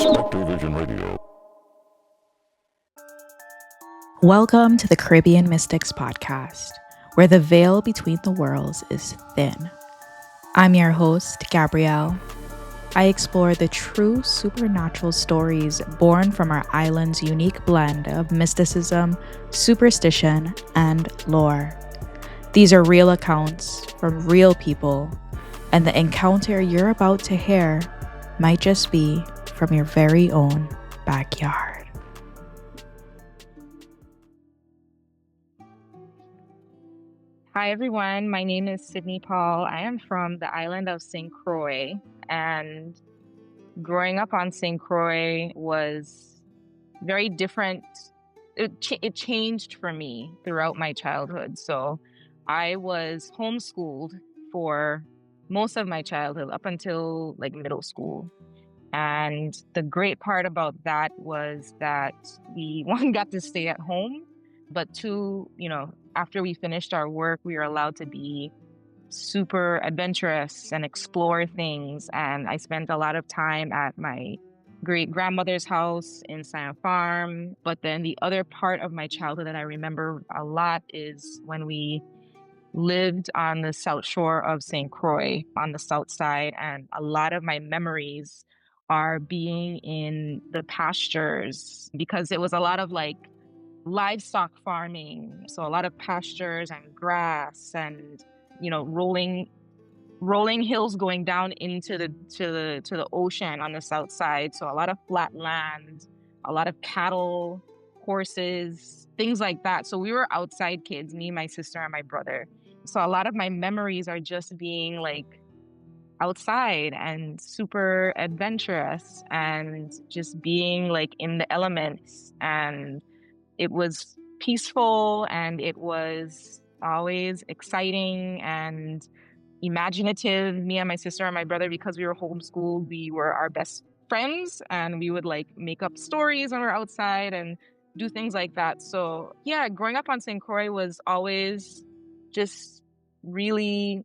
SpectreVision Radio. Welcome to the Caribbean Mystics podcast, where the veil between the worlds is thin. I'm your host, Gabrielle. I explore the true supernatural stories born from our island's unique blend of mysticism, superstition, and lore. These are real accounts from real people, and the encounter you're about to hear might just be from your very own backyard. Hi everyone, my name is Sydney Paul. I am from the island of St. Croix, and growing up on St. Croix was very different. It changed for me throughout my childhood. So I was homeschooled for most of my childhood up until like middle school. And the great part about that was that we, one, got to stay at home, but two, after we finished our work, we were allowed to be super adventurous and explore things. And I spent a lot of time at my great grandmother's house in Scion Farm. But then the other part of my childhood that I remember a lot is when we lived on the south shore of St. Croix on the south side. And a lot of my memories are being in the pastures, because it was a lot of like livestock farming. So a lot of pastures and grass and, rolling hills going down into the ocean on the south side. So a lot of flat land, a lot of cattle, horses, things like that. So we were outside kids, me, my sister, and my brother. So a lot of my memories are just being like outside and super adventurous and just being like in the elements. And it was peaceful, and it was always exciting and imaginative. Me and my sister and my brother, because we were homeschooled, we were our best friends, and we would like make up stories when we were outside and do things like that. So yeah, growing up on St. Croix was always just really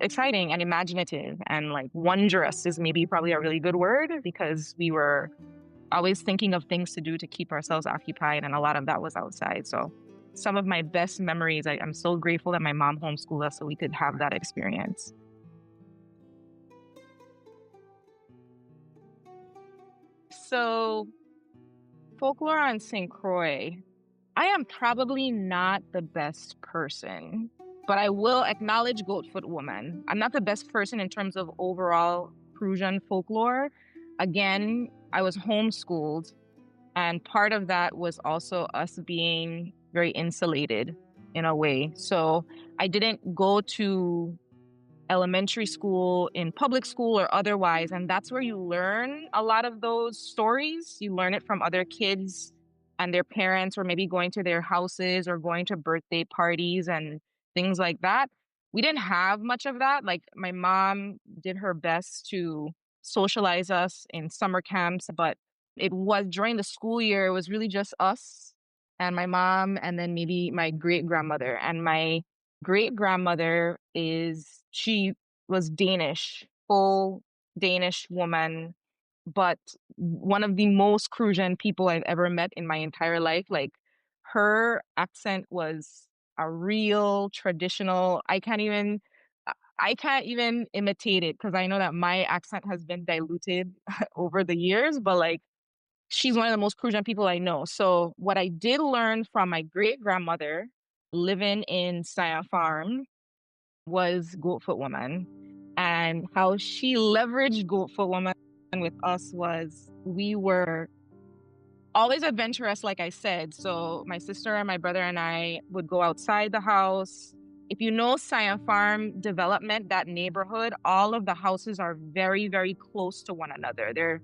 exciting and imaginative, and like wondrous is maybe probably a really good word, because we were always thinking of things to do to keep ourselves occupied, and a lot of that was outside. So some of my best memories, I'm so grateful that my mom homeschooled us so we could have that experience. So folklore on St. Croix, I am probably not the best person, but I will acknowledge Goatfoot Woman. I'm not the best person in terms of overall Prussian folklore. Again, I was homeschooled, and part of that was also us being very insulated in a way. So I didn't go to elementary school, in public school or otherwise, and that's where you learn a lot of those stories. You learn it from other kids and their parents, or maybe going to their houses or going to birthday parties and things like that. We didn't have much of that. Like, my mom did her best to socialize us in summer camps, but it was during the school year, it was really just us and my mom, and then maybe my great grandmother. And my great grandmother she was Danish, full Danish woman, but one of the most Crucian people I've ever met in my entire life. Like, her accent was a real traditional. I can't even imitate it, because I know that my accent has been diluted over the years, but like, she's one of the most Crucian people I know. So what I did learn from my great grandmother living in Scion Farm was Goatfoot Woman, and how she leveraged Goatfoot Woman with us was, we were always adventurous, like I said. So my sister and my brother and I would go outside the house. If you know Scion Farm development, that neighborhood, all of the houses are very, very close to one another. They're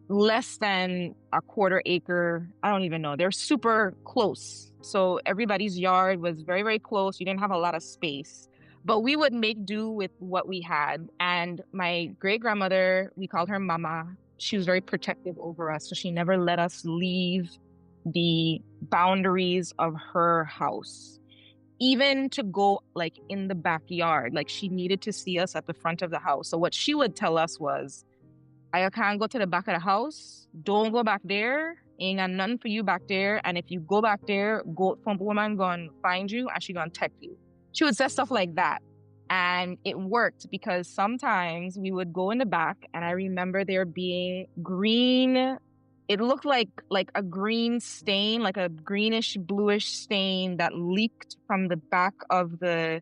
less than a quarter acre. I don't even know. They're super close. So everybody's yard was very, very close. You didn't have a lot of space, but we would make do with what we had. And my great grandmother, we called her Mama. She was very protective over us. So she never let us leave the boundaries of her house, even to go like in the backyard. Like, she needed to see us at the front of the house. So what she would tell us was, I can't go to the back of the house. Don't go back there. Ain't got nothing for you back there. And if you go back there, goat thump woman gonna find you and she gonna take you. She would say stuff like that. And it worked because sometimes we would go in the back and I remember there being green, it looked like a green stain, like a greenish bluish stain that leaked from the back of the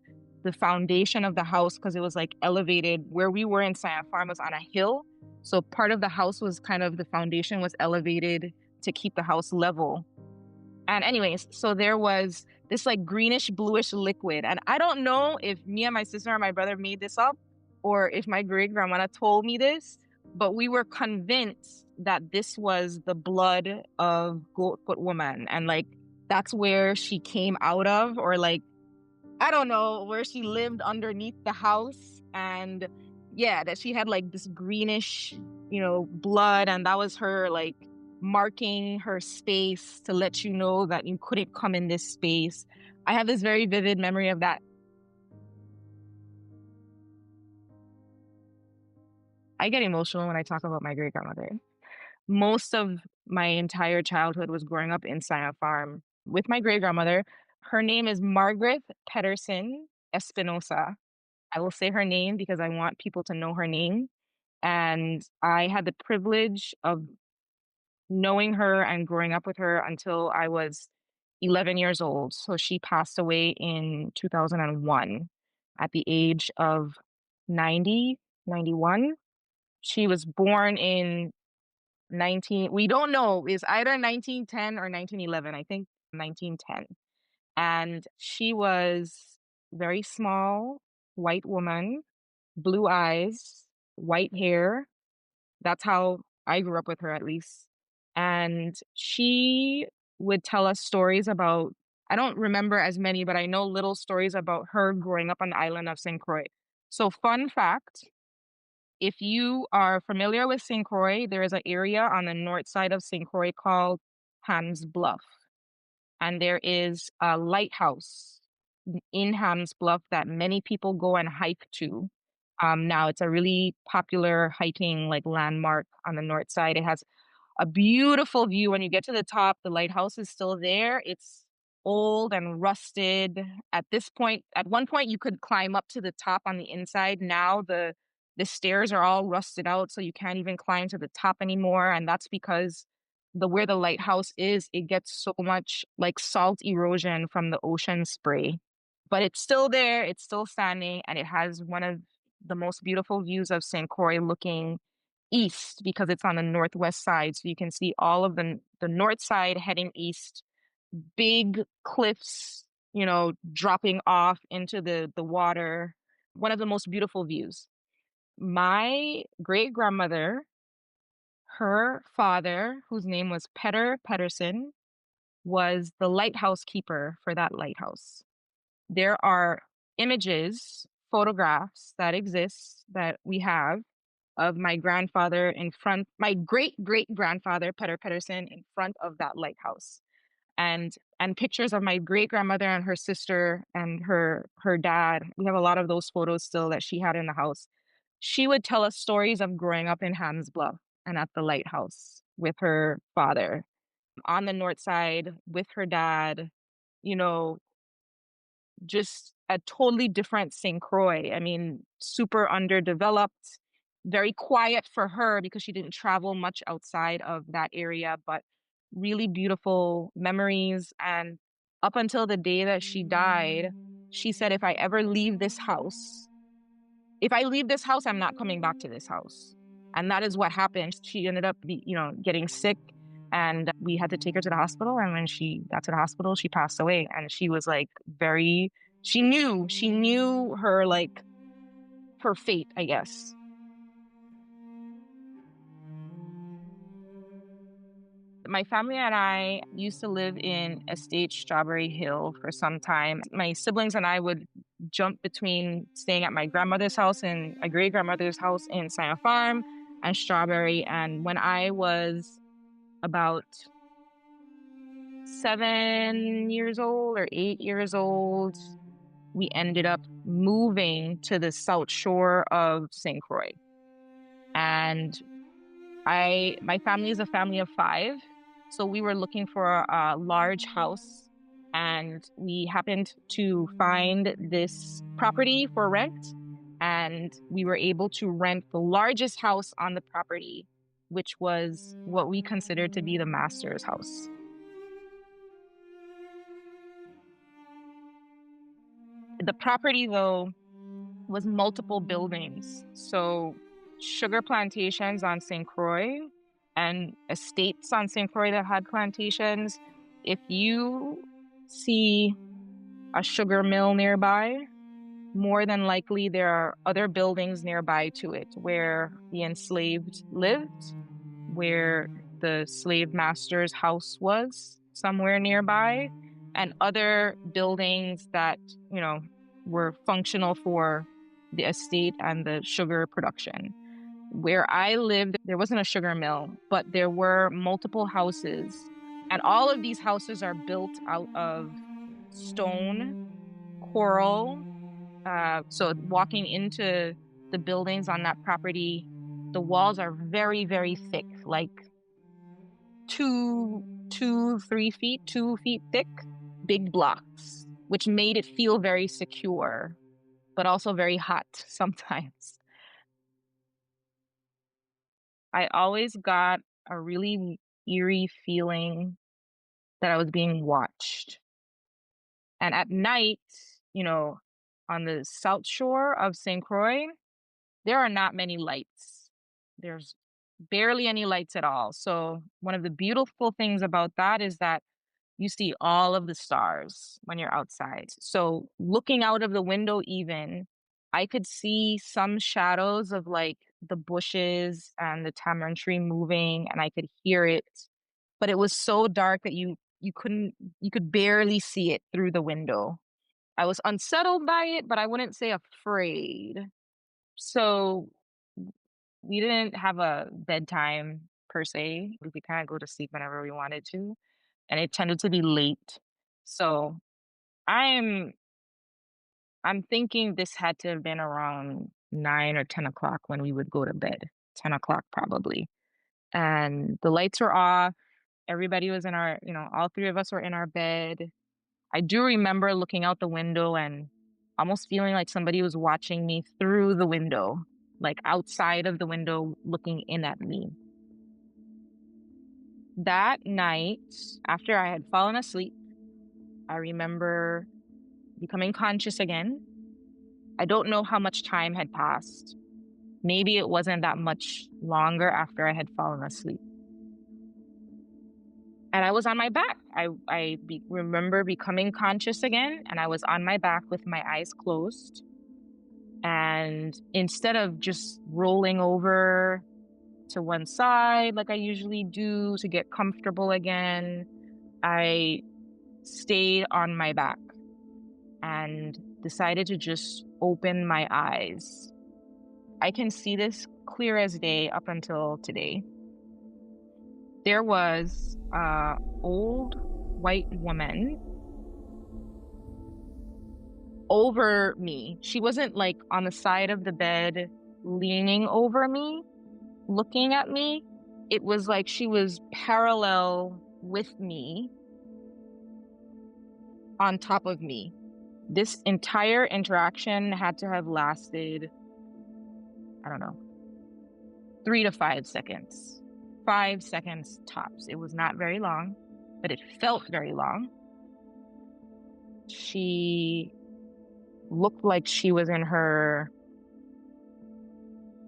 foundation of the house because it was like elevated. Where we were in Science Farm was on a hill. So part of the house was kind of, the foundation was elevated to keep the house level. And anyways, so there was this like greenish bluish liquid. And I don't know if me and my sister or my brother made this up or if my great grandmother told me this, but we were convinced that this was the blood of Goatfoot woman. And like, that's where she came out of, or like, I don't know, where she lived underneath the house. And yeah, that she had like this greenish, blood. And that was her like marking her space to let you know that you couldn't come in this space. I have this very vivid memory of that. I get emotional when I talk about my great grandmother. Most of my entire childhood was growing up in Science Farm with my great grandmother. Her name is Margaret Pedersen Espinosa. I will say her name because I want people to know her name. And I had the privilege of knowing her and growing up with her until I was 11 years old. So she passed away in 2001 at the age of 90, 91. She was born in we don't know, it's either 1910 or 1911. I think 1910. And she was very small, white woman, blue eyes, white hair. That's how I grew up with her, at least. And she would tell us stories about, I don't remember as many, but I know little stories about her growing up on the island of St. Croix. So, fun fact, if you are familiar with St. Croix, there is an area on the north side of St. Croix called Ham's Bluff. And there is a lighthouse in Ham's Bluff that many people go and hike to. Now it's a really popular hiking like landmark on the north side. It has a beautiful view. When you get to the top, the lighthouse is still there. It's old and rusted. At one point, you could climb up to the top on the inside. Now the stairs are all rusted out, so you can't even climb to the top anymore. And that's because where the lighthouse is, it gets so much like salt erosion from the ocean spray. But it's still there, it's still standing, and it has one of the most beautiful views of St. Croix looking east because it's on the northwest side. So you can see all of the north side heading east, big cliffs, dropping off into the water. One of the most beautiful views. My great grandmother, her father, whose name was Peter Pedersen, was the lighthouse keeper for that lighthouse. There are images, photographs that exist that we have of my grandfather my great great grandfather, Peter Pedersen, in front of that lighthouse. And pictures of my great grandmother and her sister and her dad. We have a lot of those photos still that she had in the house. She would tell us stories of growing up in Ham's Bluff and at the lighthouse with her father on the north side with her dad, you know, just a totally different St. Croix. I mean, super underdeveloped, very quiet for her because she didn't travel much outside of that area, but really beautiful memories. And up until the day that she died, she said, if I leave this house, I'm not coming back to this house. And that is what happened. She ended up, getting sick, and we had to take her to the hospital. And when she got to the hospital, she passed away. And she was like she knew her, like, her fate, I guess. My family and I used to live in Estate Strawberry Hill for some time. My siblings and I would jump between staying at my grandmother's house and my great grandmother's house in Science Farm and Strawberry. And when I was about 7 years old or 8 years old, we ended up moving to the south shore of St. Croix. And My family is a family of 5, so we were looking for a large house, and we happened to find this property for rent, and we were able to rent the largest house on the property, which was what we considered to be the master's house. The property, though, was multiple buildings. So sugar plantations on St. Croix and estates on St. Croix that had plantations. If you see a sugar mill nearby, more than likely there are other buildings nearby to it where the enslaved lived, where the slave master's house was somewhere nearby, and other buildings that, were functional for the estate and the sugar production. Where I lived, there wasn't a sugar mill, but there were multiple houses. And all of these houses are built out of stone, coral. So walking into the buildings on that property, the walls are very, very thick, like 3 feet, 2 feet thick, big blocks, which made it feel very secure, but also very hot sometimes. I always got a really eerie feeling that I was being watched. And at night, on the south shore of St. Croix, there are not many lights. There's barely any lights at all. So one of the beautiful things about that is that you see all of the stars when you're outside. So looking out of the window even, I could see some shadows of like the bushes and the tamarind tree moving, and I could hear it. But it was so dark that you could barely see it through the window. I was unsettled by it, but I wouldn't say afraid. So we didn't have a bedtime per se. We kind of go to sleep whenever we wanted to, and it tended to be late. So I'm I'm thinking this had to have been around 9 or 10 o'clock when we would go to bed. 10 o'clock probably. And the lights were off. Everybody was in all 3 of us were in our bed. I do remember looking out the window and almost feeling like somebody was watching me through the window, like outside of the window looking in at me. That night, after I had fallen asleep, I remember becoming conscious again. I don't know how much time had passed. Maybe it wasn't that much longer after I had fallen asleep. And I was on my back. I remember becoming conscious again, and I was on my back with my eyes closed. And instead of just rolling over to one side like I usually do to get comfortable again, I stayed on my back and decided to just open my eyes. I can see this clear as day up until today. There was an old white woman over me. She wasn't like on the side of the bed leaning over me, looking at me. It was like she was parallel with me, on top of me. This entire interaction had to have lasted, I don't know, 3 to 5 seconds. 5 seconds tops. It was not very long, but it felt very long. She looked like she was in her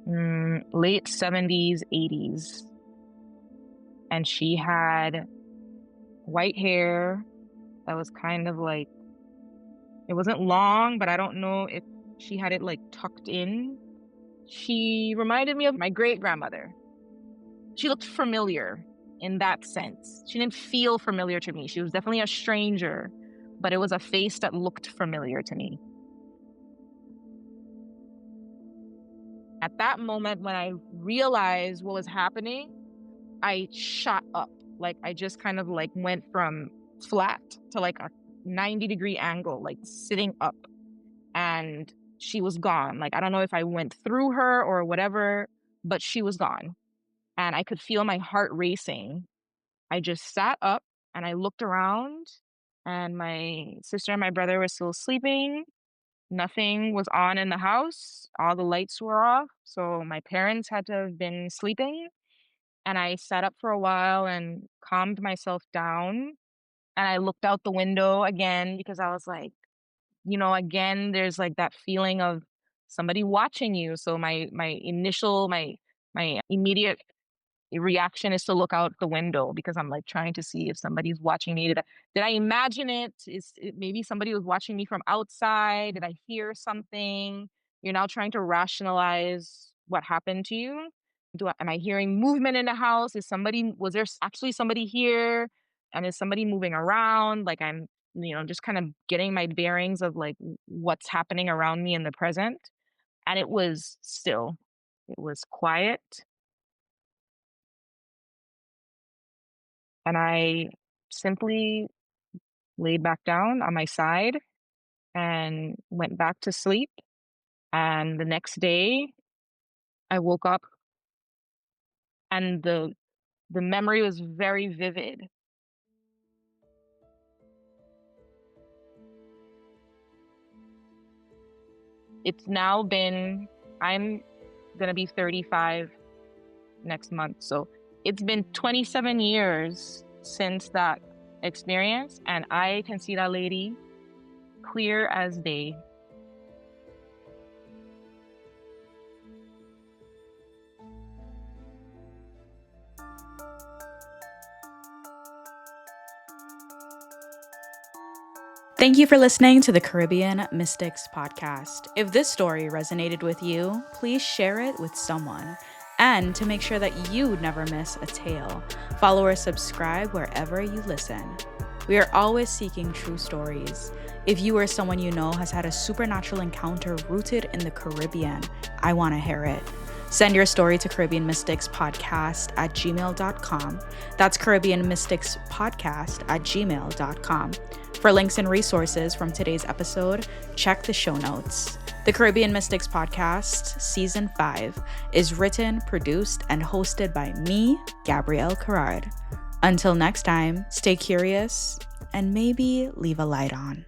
late 70s, 80s. And she had white hair that was kind of like, it wasn't long, but I don't know if she had it like tucked in. She reminded me of my great-grandmother. She looked familiar in that sense. She didn't feel familiar to me. She was definitely a stranger, but it was a face that looked familiar to me. At that moment, when I realized what was happening, I shot up. Like I just kind of like went from flat to like a 90-degree angle, like sitting up, and she was gone. Like, I don't know if I went through her or whatever, but she was gone. and I could feel my heart racing. I just sat up and I looked around, and my sister and my brother were still sleeping. Nothing was on in the house. All the lights were off. So my parents had to have been sleeping. And I sat up for a while and calmed myself down. And I looked out the window again because I was like, again, there's like that feeling of somebody watching you. So my immediate reaction is to look out the window because I'm like trying to see if somebody's watching me. Did I imagine it? Maybe somebody was watching me from outside? Did I hear something? You're now trying to rationalize what happened to you. Am I hearing movement in the house? Was there actually somebody here? And is somebody moving around? Like I'm, just kind of getting my bearings of like what's happening around me in the present. And it was still, it was quiet. And I simply laid back down on my side and went back to sleep. And the next day, I woke up and the memory was very vivid. It's now been I'm gonna be 35 next month. So it's been 27 years since that experience, and I can see that lady clear as day. Thank you for listening to the Caribbean Mystics podcast. If this story resonated with you, please share it with someone. And to make sure that you never miss a tale, follow or subscribe wherever you listen. We are always seeking true stories. If you or someone you know has had a supernatural encounter rooted in the Caribbean, I want to hear it. Send your story to Caribbean Mystics Podcast at gmail.com. That's Caribbean Mystics Podcast at gmail.com. For links and resources from today's episode, check the show notes. The Caribbean Mystics Podcast, Season 5, is written, produced, and hosted by me, Gabrielle Carrard. Until next time, stay curious and maybe leave a light on.